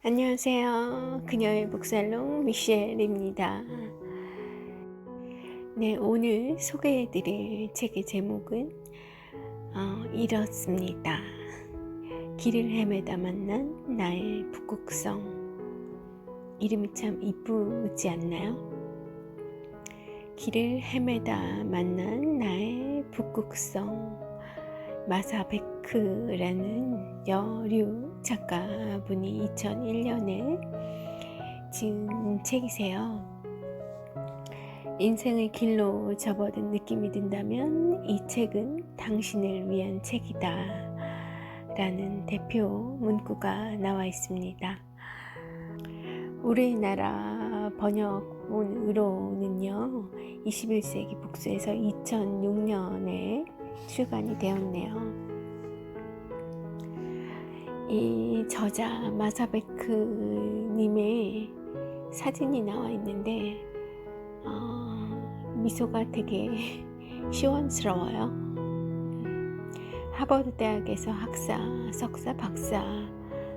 안녕하세요. 그녀의 북살롱 미셸입니다. 네, 오늘 소개해드릴 책의 제목은 이렇습니다. 길을 헤매다 만난 나의 북극성. 이름이 참 이쁘지 않나요? 길을 헤매다 만난 나의 북극성. 마사베크라는 여류 작가분이 2001년에 지은 책이세요. 인생의 길로 접어든 느낌이 든다면 이 책은 당신을 위한 책이다 라는 대표 문구가 나와 있습니다. 우리나라 번역본으로는요 21세기 북스에서 2006년에 출간이 되었네요. 이 저자 마사베크님의 사진이 나와 있는데 미소가 되게 시원스러워요. 하버드 대학에서 학사, 석사, 박사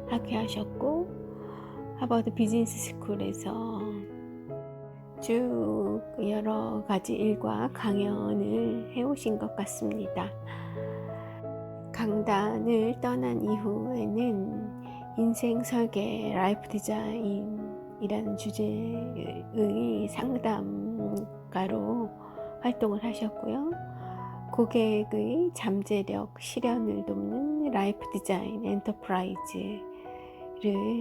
학위하셨고 하버드 비즈니스 스쿨에서 쭉 여러 가지 일과 강연을 해오신 것 같습니다. 강단을 떠난 이후에는 인생 설계, 라이프 디자인이라는 주제의 상담가로 활동을 하셨고요. 고객의 잠재력 실현을 돕는 라이프 디자인 엔터프라이즈를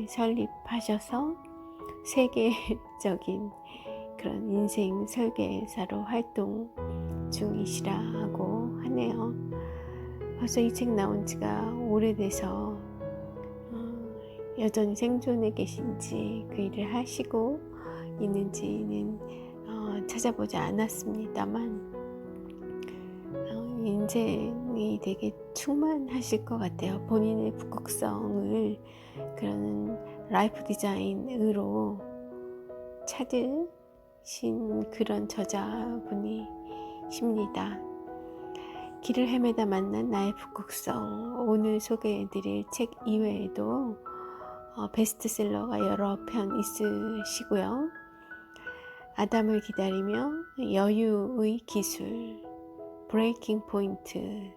설립하셔서 세계적인 그런 인생 설계사로 활동 중이시라고 하네요. 벌써 이 책 나온 지가 오래돼서 여전히 생존해 계신지 그 일을 하시고 있는지는 찾아보지 않았습니다만 인생이 되게 충만하실 것 같아요. 본인의 북극성을 그런 라이프 디자인으로 찾으신 그런 저자분이십니다. 길을 헤매다 만난 나의 북극성. 오늘 소개해드릴 책 이외에도 베스트셀러가 여러 편 있으시고요. 아담을 기다리며 여유의 기술, 브레이킹 포인트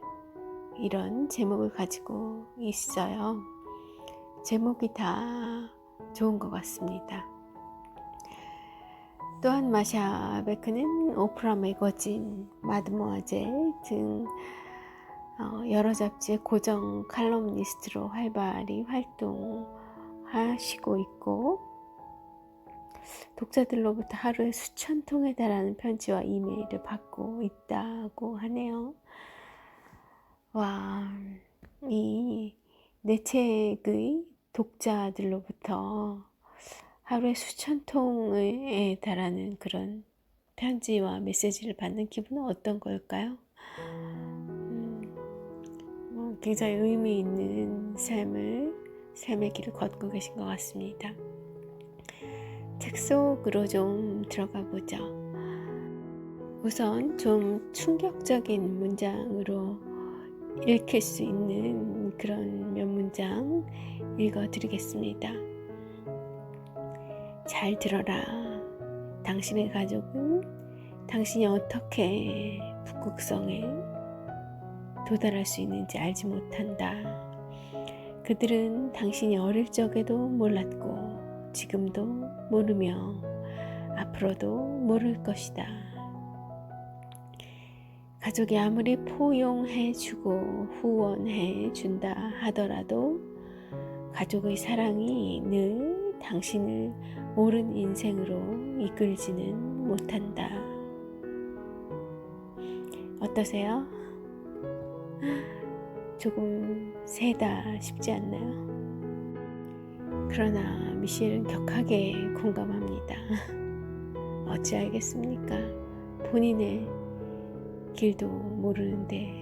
이런 제목을 가지고 있어요. 제목이 다 좋은 것 같습니다. 또한 마샤베크는 오프라 매거진, 마드모아젤 등 여러 잡지의 고정 칼럼니스트로 활발히 활동하시고 있고 독자들로부터 하루에 수천 통에 달하는 편지와 이메일을 받고 있다고 하네요. 와, 이 내 책의 독자들로부터 하루에 수천 통에 달하는 그런 편지와 메시지를 받는 기분은 어떤 걸까요? 굉장히 의미 있는 삶의 길을 걷고 계신 것 같습니다. 책 속으로 좀 들어가 보죠. 우선 좀 충격적인 문장으로 읽힐 수 있는 그런 몇 문장 읽어드리겠습니다. 잘 들어라. 당신의 가족은 당신이 어떻게 북극성에 도달할 수 있는지 알지 못한다. 그들은 당신이 어릴 적에도 몰랐고 지금도 모르며 앞으로도 모를 것이다. 가족이 아무리 포용해주고 후원해준다 하더라도 가족의 사랑이 늘 당신을 옳은 인생으로 이끌지는 못한다. 어떠세요? 조금 세다 싶지 않나요? 그러나 미셸은 격하게 공감합니다. 어찌알겠습니까? 본인의 길도 모르는데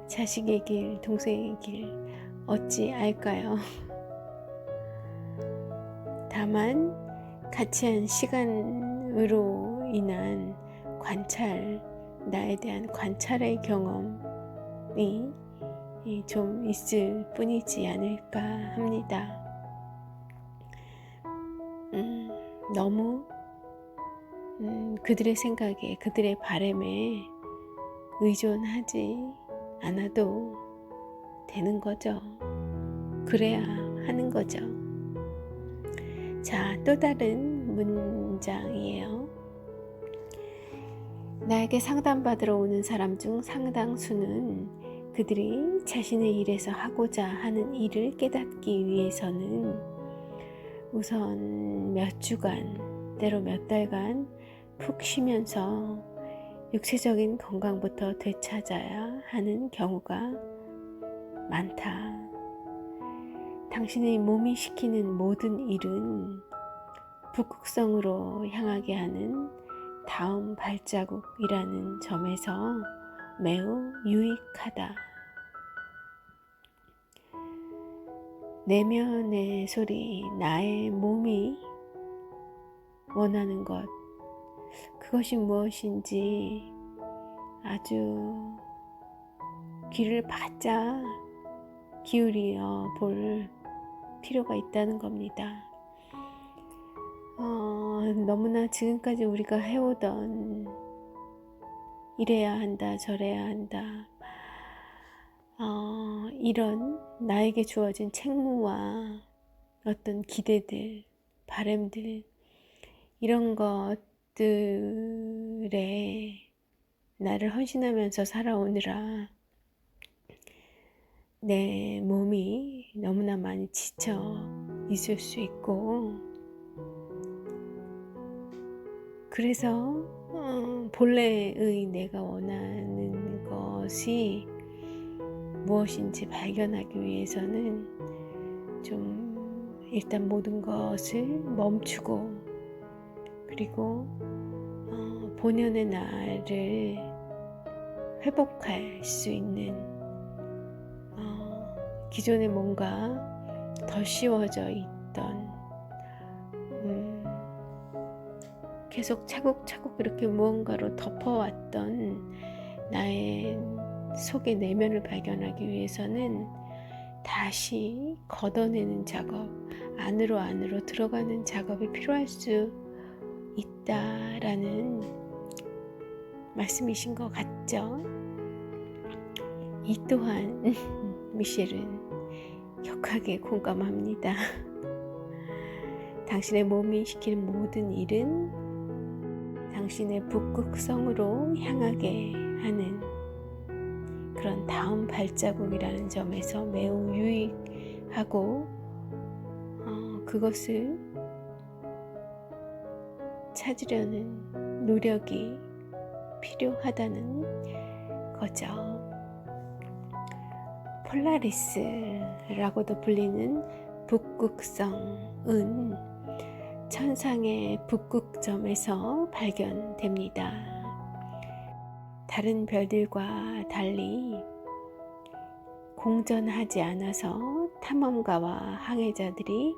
자식의 길, 동생의 길 어찌 알까요? 다만 같이 한 시간으로 인한 관찰, 나에 대한 관찰의 경험이 좀 있을 뿐이지 않을까 합니다. 너무 그들의 생각에, 그들의 바람에 의존하지 않아도 되는 거죠. 그래야 하는 거죠. 자, 또 다른 문장이에요. 나에게 상담받으러 오는 사람 중 상당수는 그들이 자신의 일에서 하고자 하는 일을 깨닫기 위해서는 우선 몇 주간, 때로 몇 달간 푹 쉬면서 육체적인 건강부터 되찾아야 하는 경우가 많다. 당신의 몸이 시키는 모든 일은 북극성으로 향하게 하는 다음 발자국이라는 점에서 매우 유익하다. 내면의 소리, 나의 몸이 원하는 것, 그것이 무엇인지 아주 귀를 바짝 기울여 볼 필요가 있다는 겁니다. 너무나 지금까지 우리가 해오던 이래야 한다, 저래야 한다, 이런 나에게 주어진 책무와 어떤 기대들, 바람들, 이런 것들에 나를 헌신하면서 살아오느라 내 몸이 너무나 많이 지쳐 있을 수 있고, 그래서 본래의 내가 원하는 것이 무엇인지 발견하기 위해서는 좀 일단 모든 것을 멈추고, 그리고 본연의 나를 회복할 수 있는 기존에 뭔가 더 씌워져 있던 계속 차곡차곡 이렇게 무언가로 덮어왔던 나의 속의 내면을 발견하기 위해서는 다시 걷어내는 작업, 안으로 들어가는 작업이 필요할 수 있다라는 말씀이신 것 같죠? 이 또한 미셸은 격하게 공감합니다. 당신의 몸이 시키는 모든 일은 당신의 북극성으로 향하게 하는 그런 다음 발자국이라는 점에서 매우 유익하고, 그것을 찾으려는 노력이 필요하다는 거죠. 폴라리스라고도 불리는 북극성은 천상의 북극점에서 발견됩니다. 다른 별들과 달리 공전하지 않아서 탐험가와 항해자들이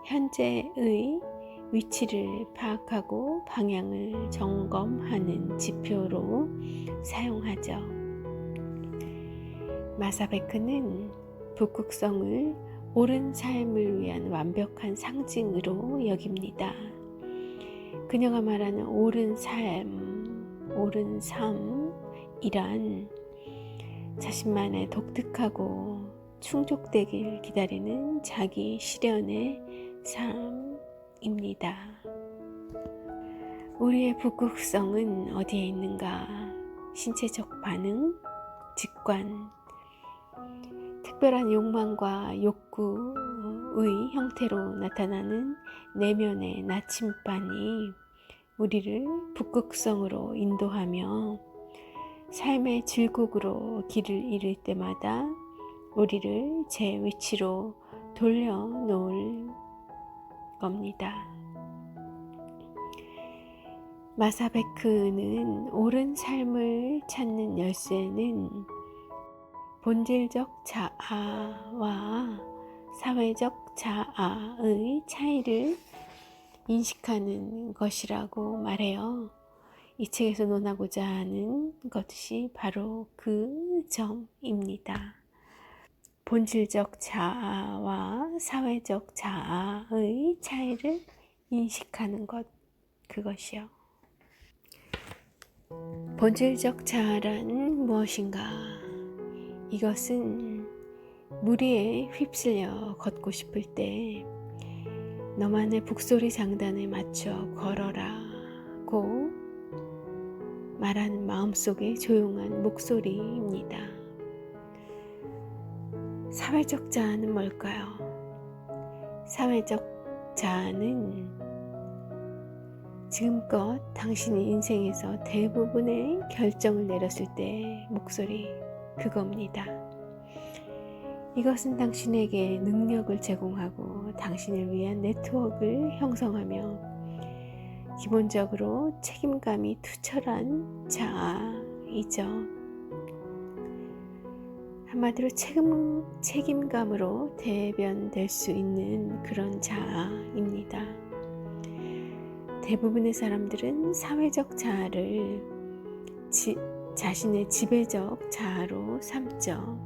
현재의 위치를 파악하고 방향을 점검하는 지표로 사용하죠. 마사베크는 북극성을 옳은 삶을 위한 완벽한 상징으로 여깁니다. 그녀가 말하는 옳은 삶이란 자신만의 독특하고 충족되길 기다리는 자기 실현의 삶입니다. 우리의 북극성은 어디에 있는가? 신체적 반응, 직관, 특별한 욕망과 욕구의 형태로 나타나는 내면의 나침반이 우리를 북극성으로 인도하며 삶의 질곡으로 길을 잃을 때마다 우리를 제 위치로 돌려놓을 겁니다. 마사베크는 옳은 삶을 찾는 열쇠는 본질적 자아와 사회적 자아의 차이를 인식하는 것이라고 말해요. 이 책에서 논하고자 하는 것이 바로 그 점입니다. 본질적 자아와 사회적 자아의 차이를 인식하는 것, 그것이요. 본질적 자아란 무엇인가? 이것은 무리에 휩쓸려 걷고 싶을 때 너만의 북소리 장단에 맞춰 걸어라고 말하는 마음속의 조용한 목소리입니다. 사회적 자아는 뭘까요? 사회적 자아는 지금껏 당신이 인생에서 대부분의 결정을 내렸을 때 목소리, 그겁니다. 이것은 당신에게 능력을 제공하고 당신을 위한 네트워크를 형성하며 기본적으로 책임감이 투철한 자아이죠. 한마디로 책임감으로 대변될 수 있는 그런 자아입니다. 대부분의 사람들은 사회적 자아를 자신의 지배적 자아로 삼죠.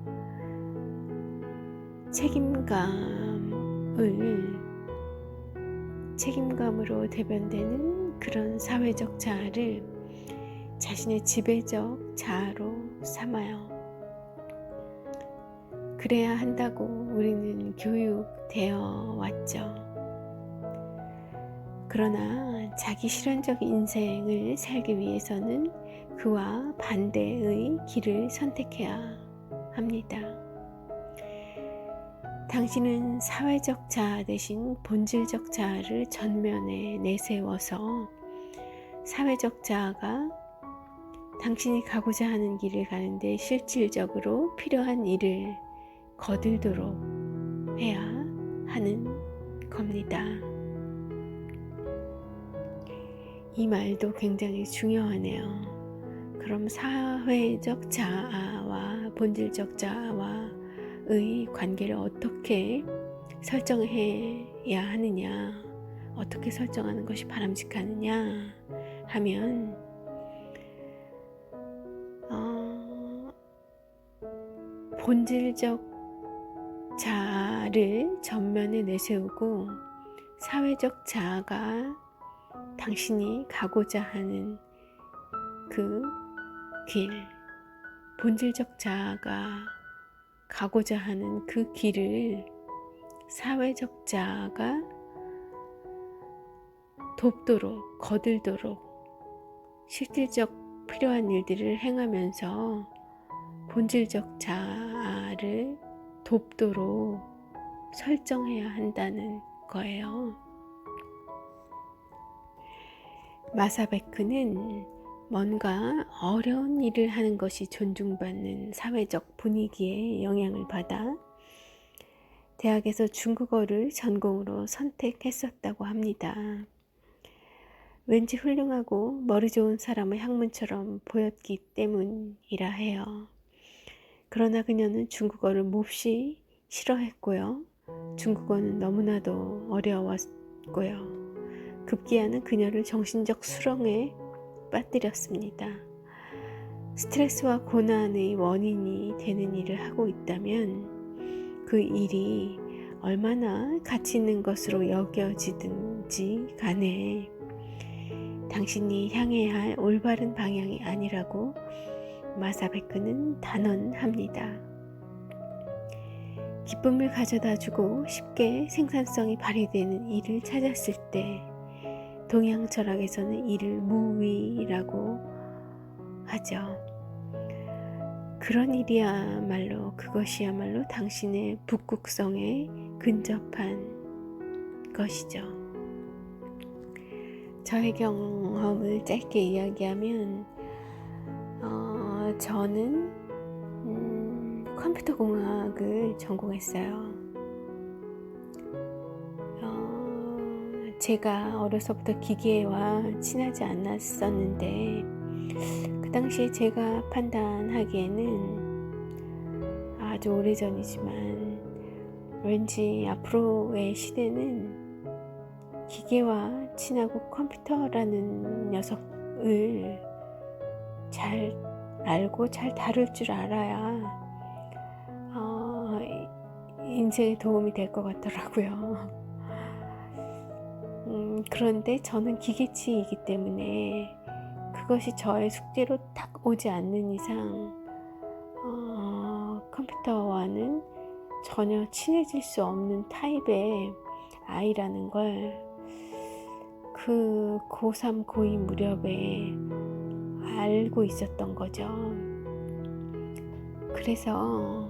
책임감으로 대변되는 그런 사회적 자아를 자신의 지배적 자아로 삼아요. 그래야 한다고 우리는 교육되어 왔죠. 그러나 자기 실현적 인생을 살기 위해서는 그와 반대의 길을 선택해야 합니다. 당신은 사회적 자아 대신 본질적 자아를 전면에 내세워서 사회적 자아가 당신이 가고자 하는 길을 가는데 실질적으로 필요한 일을 거들도록 해야 하는 겁니다. 이 말도 굉장히 중요하네요. 그럼 사회적 자아와 본질적 자아와의 관계를 어떻게 설정해야 하느냐, 어떻게 설정하는 것이 바람직하느냐 하면 본질적 자아를 전면에 내세우고 사회적 자아가 당신이 가고자 하는 그 길, 본질적 자아가 가고자 하는 그 길을 사회적 자아가 돕도록, 거들도록 실질적 필요한 일들을 행하면서 본질적 자아를 돕도록 설정해야 한다는 거예요. 마사베크는 뭔가 어려운 일을 하는 것이 존중받는 사회적 분위기에 영향을 받아 대학에서 중국어를 전공으로 선택했었다고 합니다. 왠지 훌륭하고 머리 좋은 사람의 학문처럼 보였기 때문이라 해요. 그러나 그녀는 중국어를 몹시 싫어했고요. 중국어는 너무나도 어려웠고요. 급기야는 그녀를 정신적 수렁에 빠뜨렸습니다. 스트레스와 고난의 원인이 되는 일을 하고 있다면 그 일이 얼마나 가치 있는 것으로 여겨지든지 간에 당신이 향해야 할 올바른 방향이 아니라고 마사베크는 단언합니다. 기쁨을 가져다주고 쉽게 생산성이 발휘되는 일을 찾았을 때 동양 철학에서는 이를 무위라고 하죠. 그런 일이야말로 그것이야말로 당신의 북극성에 근접한 것이죠. 저의 경험을 짧게 이야기하면 저는 컴퓨터 공학을 전공했어요. 제가 어려서부터 기계와 친하지 않았었는데 그 당시에 제가 판단하기에는 아주 오래전이지만 왠지 앞으로의 시대는 기계와 친하고 컴퓨터라는 녀석을 잘 알고 잘 다룰 줄 알아야 인생에 도움이 될 것 같더라고요. 그런데 저는 기계치이기 때문에 그것이 저의 숙제로 딱 오지 않는 이상 컴퓨터와는 전혀 친해질 수 없는 타입의 아이라는 걸 그 고3, 고2 무렵에 알고 있었던 거죠. 그래서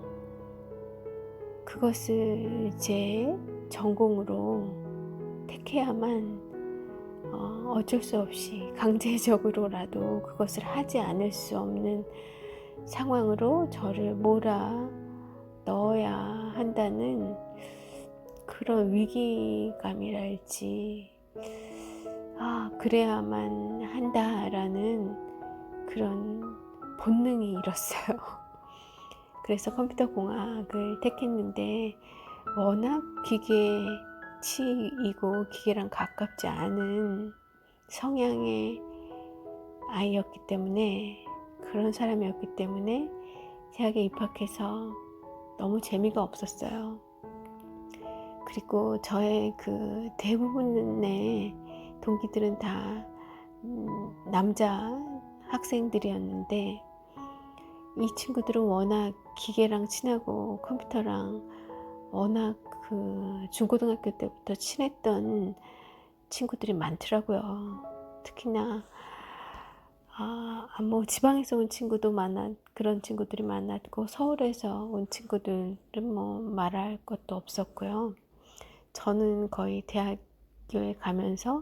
그것을 제 전공으로 택해야만 어쩔 수 없이 강제적으로라도 그것을 하지 않을 수 없는 상황으로 저를 몰아 넣어야 한다는 그런 위기감이랄지, 그래야만 한다라는 그런 본능이 일었어요. 그래서 컴퓨터 공학을 택했는데 워낙 기계치이고 기계랑 가깝지 않은 성향의 아이였기 때문에, 그런 사람이었기 때문에 대학에 입학해서 너무 재미가 없었어요. 그리고 저의 그 대부분의 동기들은 다 남자 학생들이었는데 이 친구들은 워낙 기계랑 친하고 컴퓨터랑 워낙 그 중고등학교 때부터 친했던 친구들이 많더라고요. 특히나 뭐 지방에서 온 친구도 그런 친구들이 많았고, 서울에서 온 친구들은 뭐 말할 것도 없었고요. 저는 거의 대학교에 가면서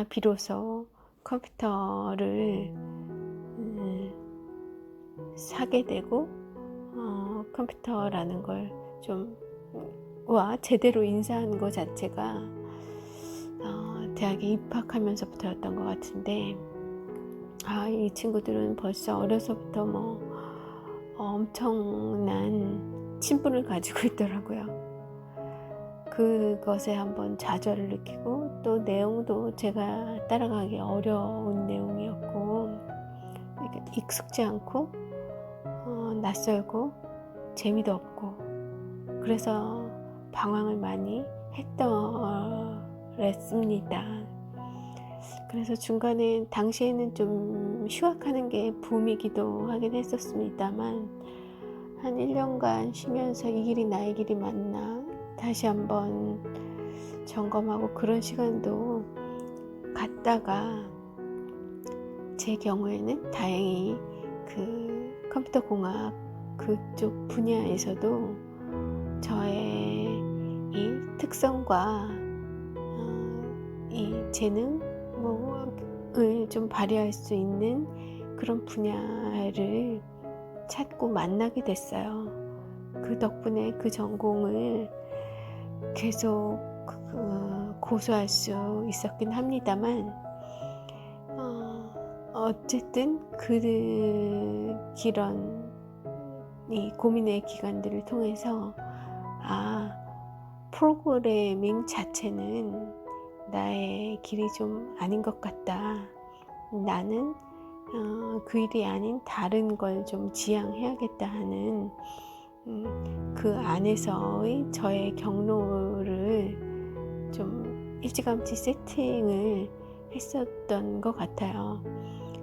비로소 컴퓨터를 사게 되고 컴퓨터라는 걸 제대로 인사하는 것 자체가 대학에 입학하면서부터였던 것 같은데, 이 친구들은 벌써 어려서부터 뭐 엄청난 친분을 가지고 있더라고요. 그것에 한번 좌절을 느끼고, 또 내용도 제가 따라가기 어려운 내용이었고 익숙지 않고 낯설고 재미도 없고, 그래서 방황을 많이 했더랬습니다. 그래서 중간에 당시에는 좀 휴학하는 게 붐이기도 하긴 했었습니다만, 한 1년간 쉬면서 이 길이 나의 길이 맞나 다시 한번 점검하고 그런 시간도 갖다가, 제 경우에는 다행히 그 컴퓨터 공학 그쪽 분야에서도 저의 이 특성과 이 재능을 좀 발휘할 수 있는 그런 분야를 찾고 만나게 됐어요. 그 덕분에 그 전공을 계속 고수할 수 있었긴 합니다만, 어쨌든 그 길은 이 고민의 기간들을 통해서 프로그래밍 자체는 나의 길이 좀 아닌 것 같다. 나는 그 일이 아닌 다른 걸 좀 지향해야겠다 하는 그 안에서의 저의 경로를 좀 일찌감치 세팅을 했었던 것 같아요.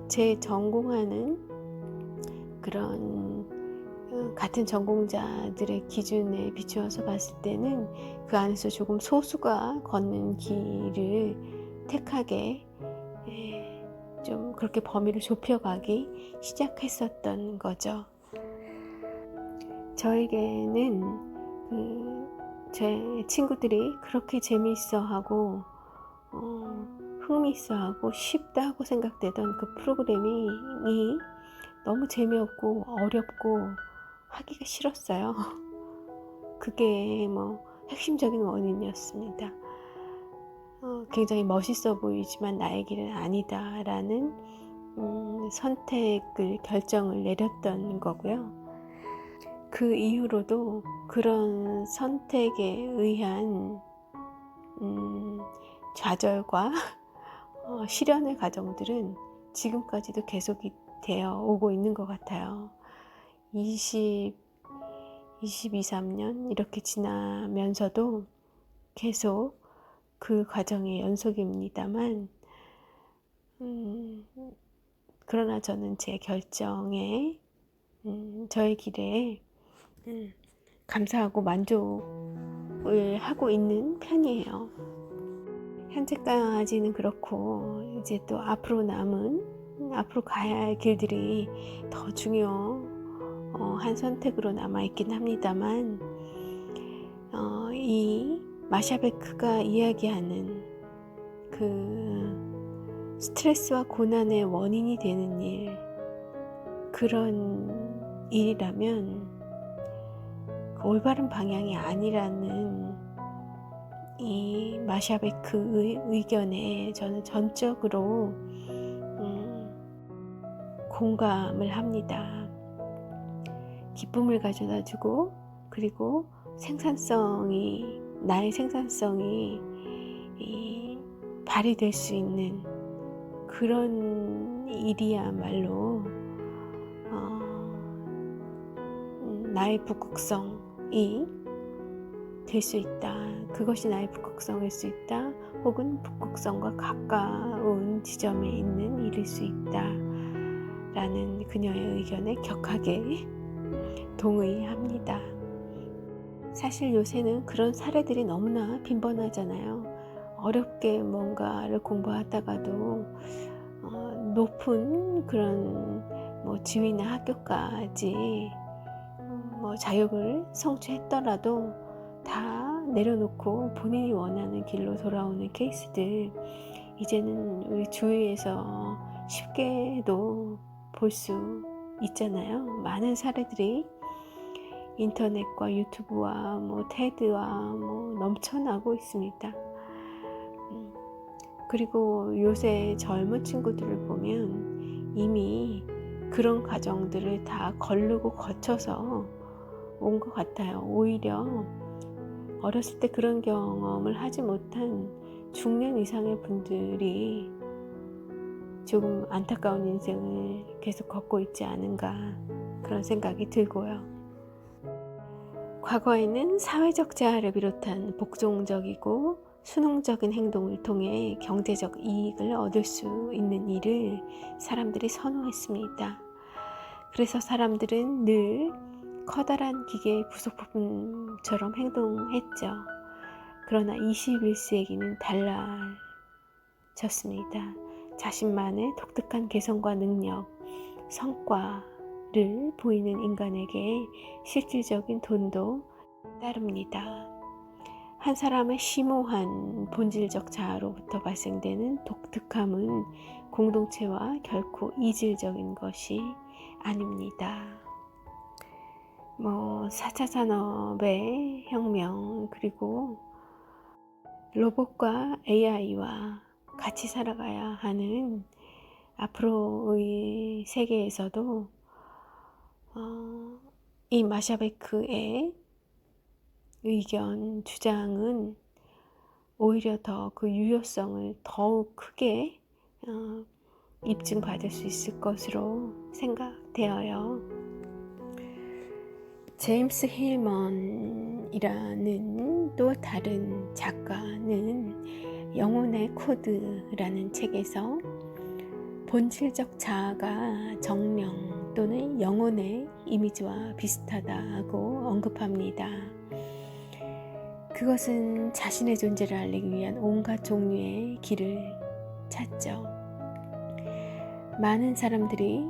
제 전공하는 그런 같은 전공자들의 기준에 비추어서 봤을 때는 그 안에서 조금 소수가 걷는 길을 택하게 좀 그렇게 범위를 좁혀가기 시작했었던 거죠. 저에게는 제 친구들이 그렇게 재미있어하고 흥미있어하고 쉽다고 생각되던 그 프로그래밍이 너무 재미없고 어렵고 하기가 싫었어요. 그게 핵심적인 원인이었습니다. 굉장히 멋있어 보이지만 나의 길은 아니다라는 선택을 결정을 내렸던 거고요. 그 이후로도 그런 선택에 의한 좌절과 실현의 과정들은 지금까지도 계속이 되어 오고 있는 것 같아요. 20 22, 3년 이렇게 지나면서도 계속 그 과정의 연속입니다만, 그러나 저는 제 결정에, 저의 길에 감사하고 만족을 하고 있는 편이에요. 현재까지는 그렇고, 이제 또 앞으로 가야 할 길들이 더 중요한 선택으로 남아있긴 합니다만, 이 마샤베크가 이야기하는 그 스트레스와 고난의 원인이 되는 일, 그런 일이라면 그 올바른 방향이 아니라는 이 마샤베크의 의견에 저는 전적으로 공감을 합니다. 기쁨을 가져다주고, 그리고 나의 생산성이 발휘될 수 있는 그런 일이야말로 나의 북극성이 될 수 있다. 그것이 나의 북극성일 수 있다. 혹은 북극성과 가까운 지점에 있는 일일 수 있다. 라는 그녀의 의견에 격하게 동의합니다. 사실 요새는 그런 사례들이 너무나 빈번하잖아요. 어렵게 뭔가를 공부하다가도 높은 그런 지위나 학교까지 자격을 성취했더라도 다 내려놓고 본인이 원하는 길로 돌아오는 케이스들, 이제는 우리 주위에서 쉽게도 볼 수 있잖아요. 많은 사례들이 인터넷과 유튜브와 테드와 넘쳐나고 있습니다. 그리고 요새 젊은 친구들을 보면 이미 그런 과정들을 다 거르고 거쳐서 온 것 같아요. 오히려 어렸을 때 그런 경험을 하지 못한 중년 이상의 분들이 조금 안타까운 인생을 계속 걷고 있지 않은가, 그런 생각이 들고요. 과거에는 사회적 재화를 비롯한 복종적이고 수능적인 행동을 통해 경제적 이익을 얻을 수 있는 일을 사람들이 선호했습니다. 그래서 사람들은 늘 커다란 기계의 부속품처럼 행동했죠. 그러나 21세기는 달라졌습니다. 자신만의 독특한 개성과 능력, 성과를 보이는 인간에게 실질적인 돈도 따릅니다. 한 사람의 심오한 본질적 자아로부터 발생되는 독특함은 공동체와 결코 이질적인 것이 아닙니다. 4차 산업의 혁명, 그리고 로봇과 AI와 같이 살아가야 하는 앞으로의 세계에서도 이 마샤베크의 의견, 주장은 오히려 더 그 유효성을 더욱 크게 입증받을 수 있을 것으로 생각되어요. 제임스 힐먼이라는 또 다른 작가는 영혼의 코드라는 책에서 본질적 자아가 정령 또는 영혼의 이미지와 비슷하다고 언급합니다. 그것은 자신의 존재를 알리기 위한 온갖 종류의 길을 찾죠. 많은 사람들이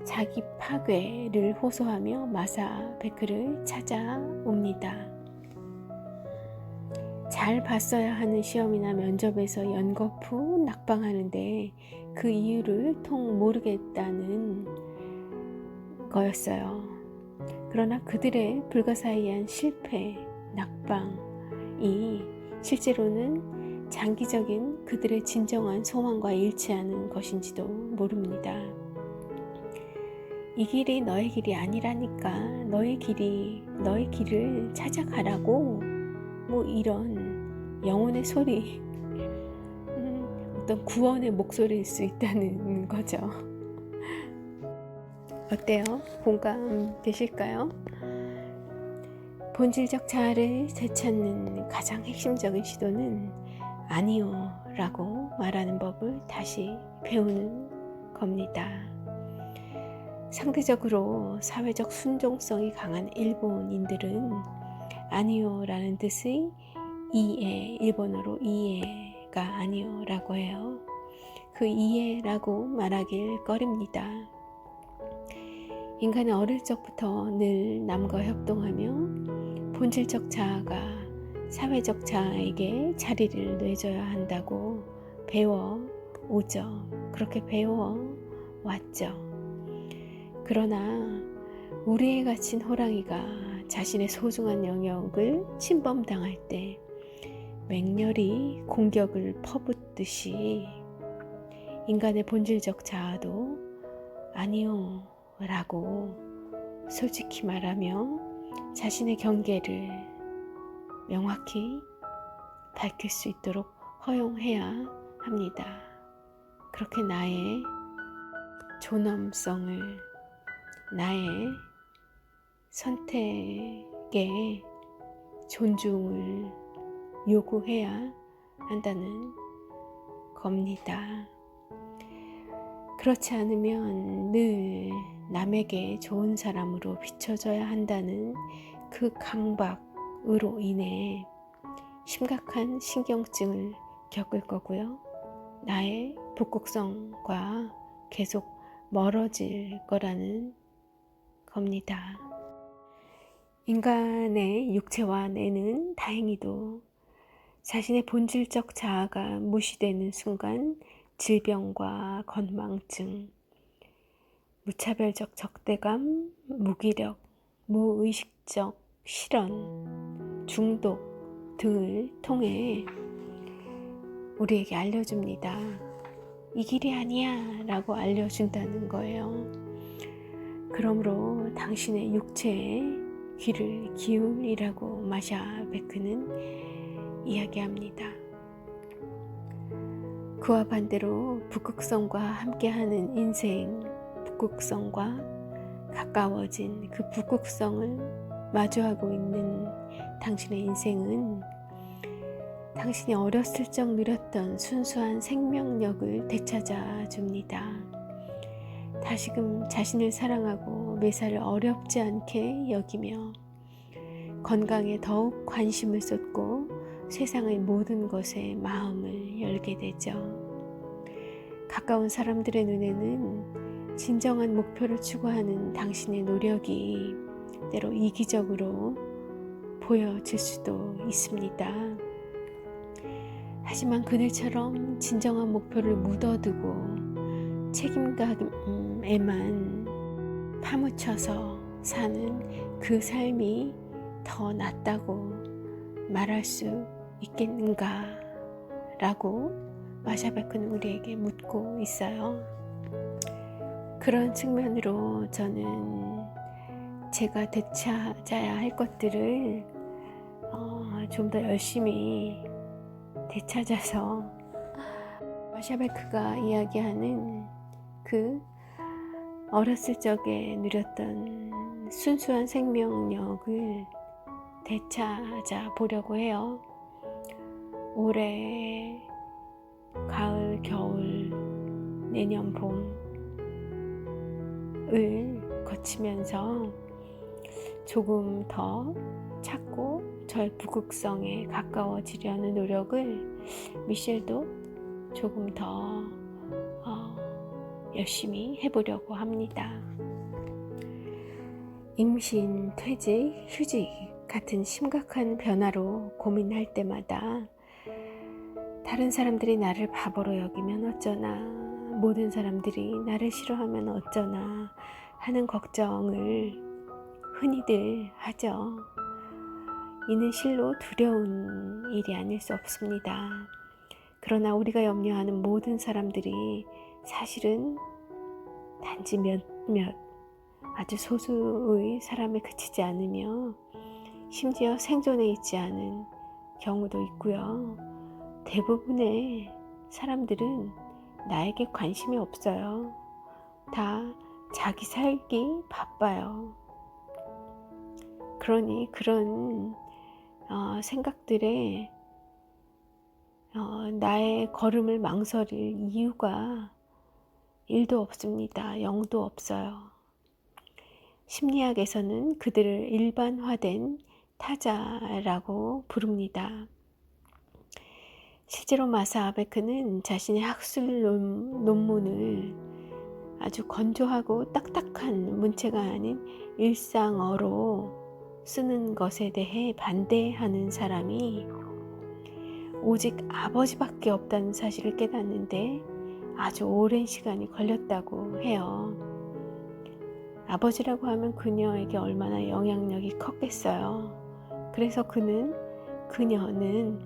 자기 파괴를 호소하며 마샤베크를 찾아옵니다. 잘 봤어야 하는 시험이나 면접에서 연거푸 낙방하는데 그 이유를 통 모르겠다는 거였어요. 그러나 그들의 불가사의한 실패, 낙방이 실제로는 장기적인 그들의 진정한 소망과 일치하는 것인지도 모릅니다. 이 길이 너의 길이 아니라니까, 너의 길을 찾아가라고, 이런 영혼의 소리, 어떤 구원의 목소리일 수 있다는 거죠. 어때요? 공감 되실까요? 본질적 자아를 되찾는 가장 핵심적인 시도는 아니요 라고 말하는 법을 다시 배우는 겁니다. 상대적으로 사회적 순종성이 강한 일본인들은 아니요 라는 뜻의 이해, 일본어로 이해가 아니요 라고 해요. 그 이해라고 말하길 꺼립니다. 인간은 어릴 적부터 늘 남과 협동하며 본질적 자아가 사회적 자아에게 자리를 내줘야 한다고 배워오죠. 그렇게 배워왔죠. 그러나 우리에 갇힌 호랑이가 자신의 소중한 영역을 침범당할 때 맹렬히 공격을 퍼붓듯이 인간의 본질적 자아도 아니요 라고 솔직히 말하며 자신의 경계를 명확히 밝힐 수 있도록 허용해야 합니다. 그렇게 나의 존엄성을, 나의 선택에 존중을 요구해야 한다는 겁니다. 그렇지 않으면 늘 남에게 좋은 사람으로 비춰져야 한다는 그 강박으로 인해 심각한 신경증을 겪을 거고요. 나의 북극성과 계속 멀어질 거라는 겁니다. 인간의 육체와 뇌는 다행히도 자신의 본질적 자아가 무시되는 순간 질병과 건망증, 무차별적 적대감, 무기력, 무의식적 실현, 중독 등을 통해 우리에게 알려줍니다. 이 길이 아니야 라고 알려준다는 거예요. 그러므로 당신의 육체에 귀를 기울이라고 마샤베크는 이야기합니다. 그와 반대로 북극성과 함께하는 인생, 북극성과 가까워진 그 북극성을 마주하고 있는 당신의 인생은 당신이 어렸을 적 누렸던 순수한 생명력을 되찾아 줍니다. 다시금 자신을 사랑하고 매사를 어렵지 않게 여기며 건강에 더욱 관심을 쏟고 세상의 모든 것에 마음을 열게 되죠. 가까운 사람들의 눈에는 진정한 목표를 추구하는 당신의 노력이 때로 이기적으로 보여질 수도 있습니다. 하지만 그들처럼 진정한 목표를 묻어두고 책임감에만 파묻혀서 사는 그 삶이 더 낫다고 말할 수 있겠는가? 라고 마샤베크는 우리에게 묻고 있어요. 그런 측면으로 저는 제가 되찾아야 할 것들을 좀 더 열심히 되찾아서 마샤베크가 이야기하는 그 어렸을 적에 누렸던 순수한 생명력을 되찾아 보려고 해요. 올해 가을, 겨울, 내년 봄을 거치면서 조금 더 찾고 저의 북극성에 가까워지려는 노력을 미셸도 조금 더 열심히 해보려고 합니다. 임신, 퇴직, 휴직 같은 심각한 변화로 고민할 때마다 다른 사람들이 나를 바보로 여기면 어쩌나, 모든 사람들이 나를 싫어하면 어쩌나 하는 걱정을 흔히들 하죠. 이는 실로 두려운 일이 아닐 수 없습니다. 그러나 우리가 염려하는 모든 사람들이 사실은 단지 몇몇 아주 소수의 사람에 그치지 않으며 심지어 생존해 있지 않은 경우도 있고요. 대부분의 사람들은 나에게 관심이 없어요. 다 자기 살기 바빠요. 그러니 그런 생각들에 나의 걸음을 망설일 이유가 1도 없습니다. 0도 없어요. 심리학에서는 그들을 일반화된 타자라고 부릅니다. 실제로 마사 아베크는 자신의 학술 논문을 아주 건조하고 딱딱한 문체가 아닌 일상어로 쓰는 것에 대해 반대하는 사람이 오직 아버지밖에 없다는 사실을 깨닫는데 아주 오랜 시간이 걸렸다고 해요. 아버지라고 하면 그녀에게 얼마나 영향력이 컸겠어요. 그래서 그녀는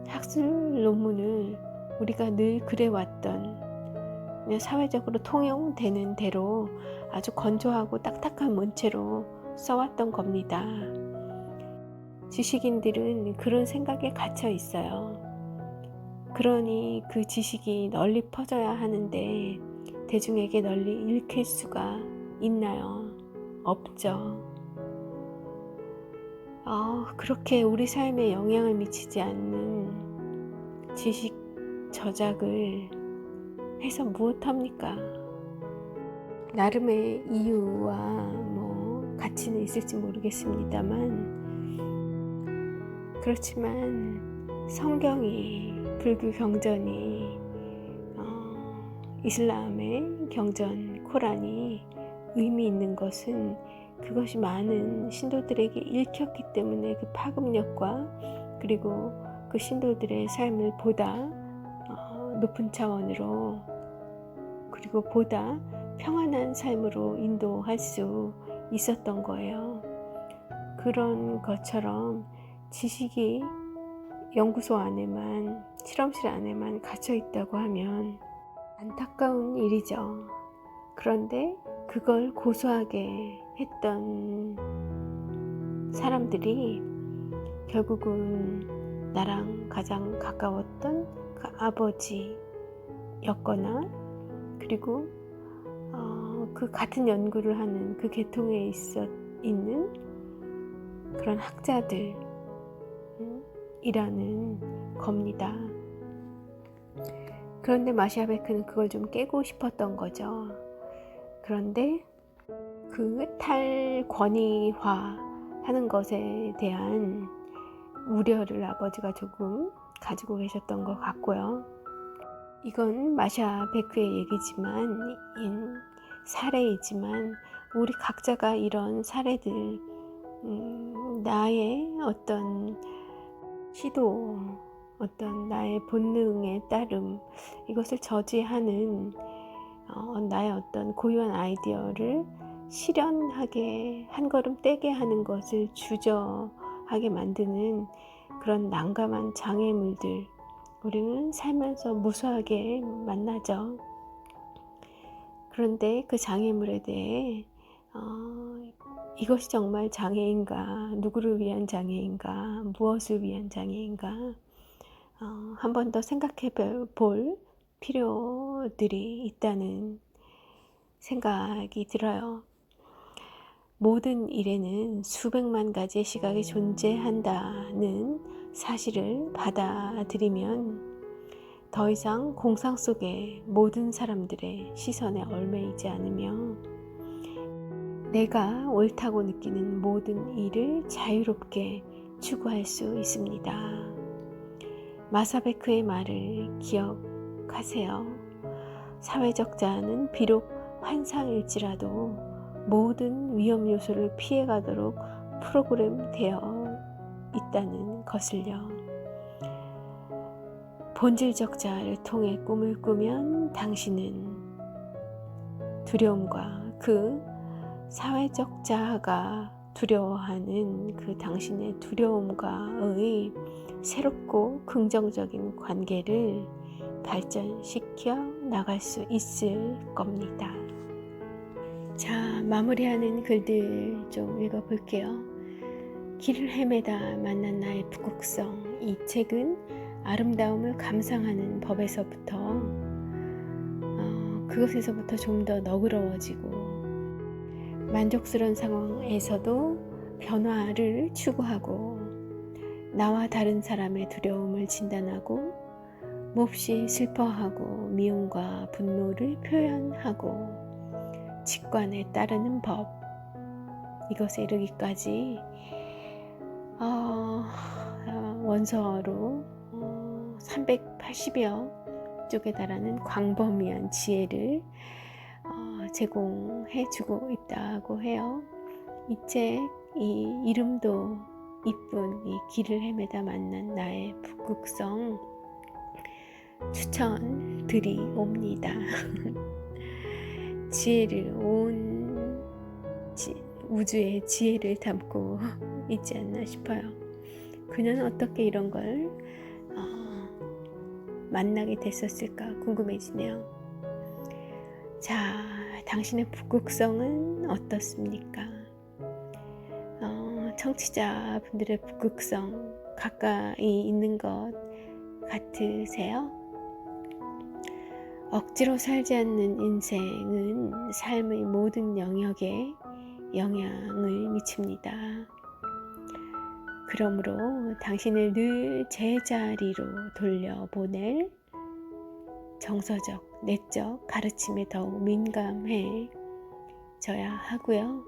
학술 논문을 우리가 늘 그래왔던 그냥 사회적으로 통용되는 대로 아주 건조하고 딱딱한 문체로 써왔던 겁니다. 지식인들은 그런 생각에 갇혀 있어요. 그러니 그 지식이 널리 퍼져야 하는데 대중에게 널리 읽힐 수가 있나요? 없죠. 그렇게 우리 삶에 영향을 미치지 않는 지식 저작을 해서 무엇합니까? 나름의 이유와 가치는 있을지 모르겠습니다만, 그렇지만 성경이, 불교 경전이, 이슬람의 경전 코란이 의미 있는 것은 그것이 많은 신도들에게 읽혔기 때문에 그 파급력과 그리고 그 신도들의 삶을 보다 높은 차원으로 그리고 보다 평안한 삶으로 인도할 수 있었던 거예요. 그런 것처럼 지식이 연구소 안에만, 실험실 안에만 갇혀 있다고 하면 안타까운 일이죠. 그런데 그걸 고수하게 했던 사람들이 결국은 나랑 가장 가까웠던 그 아버지였거나, 그리고 그 같은 연구를 하는 그 계통에 있는 그런 학자들이라는 겁니다. 그런데 마샤베크는 그걸 좀 깨고 싶었던 거죠. 그런데 그 탈권위화 하는 것에 대한 우려를 아버지가 조금 가지고 계셨던 것 같고요. 이건 마샤베크의 얘기지만, 사례이지만 우리 각자가 이런 사례들, 나의 어떤 시도, 어떤 나의 본능에 따름, 이것을 저지하는 나의 어떤 고유한 아이디어를 실현하게, 한 걸음 떼게 하는 것을 주저하게 만드는 그런 난감한 장애물들, 우리는 살면서 무수하게 만나죠. 그런데 그 장애물에 대해 이것이 정말 장애인가, 누구를 위한 장애인가, 무엇을 위한 장애인가, 한 번 더 생각해 볼 필요들이 있다는 생각이 들어요. 모든 일에는 수백만 가지의 시각이 존재한다는 사실을 받아들이면 더 이상 공상 속의 모든 사람들의 시선에 얽매이지 않으며 내가 옳다고 느끼는 모든 일을 자유롭게 추구할 수 있습니다. 마사베크의 말을 기억하세요. 사회적 자아는 비록 환상일지라도 모든 위험 요소를 피해가도록 프로그램되어 있다는 것을요. 본질적 자아를 통해 꿈을 꾸면 당신은 두려움과 그 사회적 자아가 두려워하는 그 당신의 두려움과의 새롭고 긍정적인 관계를 발전시켜 나갈 수 있을 겁니다. 자, 마무리하는 글들 좀 읽어볼게요. 길을 헤매다 만난 나의 북극성. 이 책은 아름다움을 감상하는 법에서부터 그것에서부터 좀 더 너그러워지고 만족스러운 상황에서도 변화를 추구하고 나와 다른 사람의 두려움을 진단하고 몹시 슬퍼하고 미움과 분노를 표현하고 직관에 따르는 법, 이것에 이르기까지 원서로 380여 쪽에 달하는 광범위한 지혜를 제공해 주고 있다고 해요. 이 책, 이 이름도 이쁜 이 길을 헤매다 만난 나의 북극성 추천드리옵니다. 지혜를 우주의 지혜를 담고 있지 않나 싶어요. 그녀는 어떻게 이런 걸 만나게 됐었을까 궁금해지네요. 자, 당신의 북극성은 어떻습니까? 청취자분들의 북극성 가까이 있는 것 같으세요? 억지로 살지 않는 인생은 삶의 모든 영역에 영향을 미칩니다. 그러므로 당신을 늘 제자리로 돌려보낼 정서적, 내적 가르침에 더욱 민감해져야 하고요.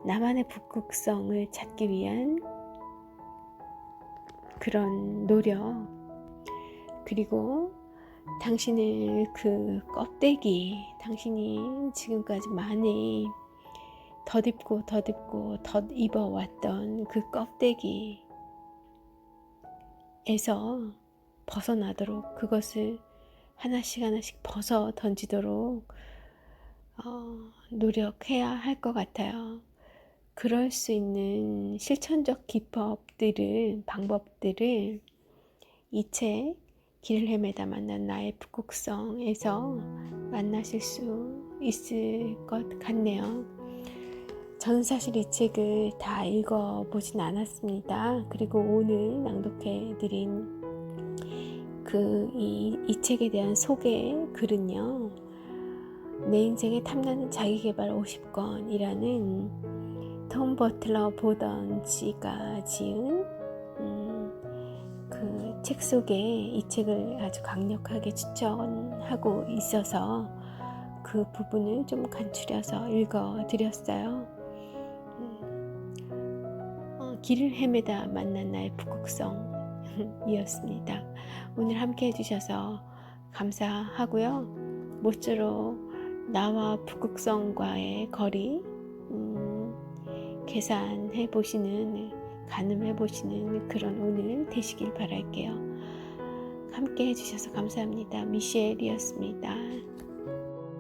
나만의 북극성을 찾기 위한 그런 노력, 그리고 당신의 그 껍데기, 당신이 지금까지 많이 덧입고 덧입어왔던 그 껍데기에서 벗어나도록, 그것을 하나씩 벗어 던지도록 노력해야 할 것 같아요. 그럴 수 있는 실천적 방법들을 이 책 길을 헤매다 만난 나의 북극성에서 만나실 수 있을 것 같네요. 저는 사실 이 책을 다 읽어보진 않았습니다. 그리고 오늘 낭독해드린 이 책에 대한 소개 글은요, 내 인생에 탐나는 자기계발 50권이라는 톰 버틀러 보던지가 지은 그 책 속에 이 책을 아주 강력하게 추천하고 있어서 그 부분을 좀 간추려서 읽어드렸어요. 길을 헤매다 만난 나의 북극성이었습니다. 오늘 함께 해주셔서 감사하고요. 모쪼록 나와 북극성과의 거리 가늠해 보시는 그런 오늘 되시길 바랄게요. 함께 해주셔서 감사합니다. 미셸이었습니다.